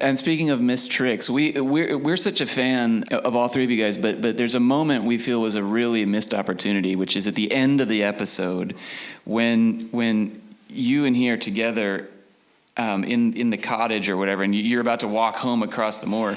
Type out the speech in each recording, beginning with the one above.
And speaking of missed tricks, we're such a fan of all three of you guys, but there's a moment we feel was a really missed opportunity, which is at the end of the episode when you and he are together in the cottage or whatever, and you're about to walk home across the moor.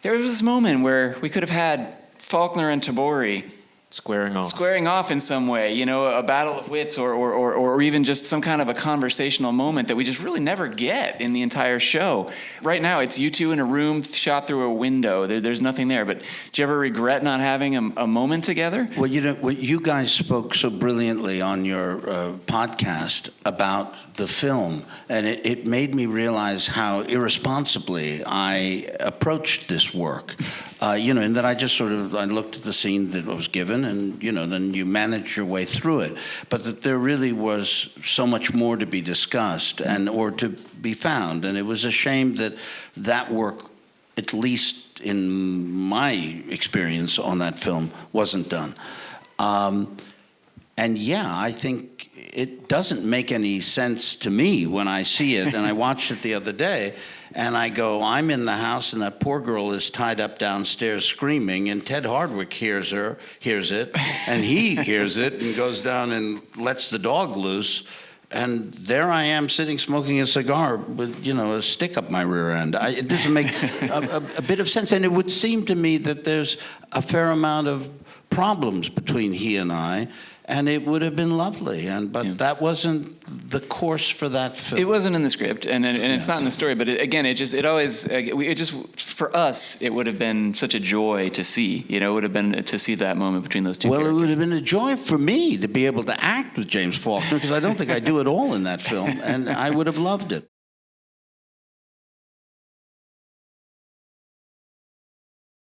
There was this moment where we could have had Faulkner and Tabori squaring off in some way, you know, a battle of wits or even just some kind of a conversational moment that we just really never get in the entire show. Right now, it's you two in a room shot through a window. There's nothing there. But do you ever regret not having a moment together? Well, you know, you guys spoke so brilliantly on your podcast about the film, and it made me realize how irresponsibly I approached this work. You know, in that I looked at the scene that was given, and, you know, then you manage your way through it. But that there really was so much more to be discussed or to be found. And it was a shame that work, at least in my experience on that film, wasn't done. And yeah, I think it doesn't make any sense to me when I see it, and I watched it the other day, and I go, I'm in the house, and that poor girl is tied up downstairs screaming, and Ted Hardwick hears it, and he hears it, and goes down and lets the dog loose, and there I am sitting smoking a cigar with, you know, a stick up my rear end. It doesn't make a bit of sense, and it would seem to me that there's a fair amount of problems between he and I, and it would have been lovely, but that wasn't the course for that film. It wasn't in the script, and it's not in the story. But for us, it would have been such a joy to see. You know, it would have been to see that moment between those two. Well, characters. It would have been a joy for me to be able to act with James Faulkner, because I don't think I do it all in that film, and I would have loved it.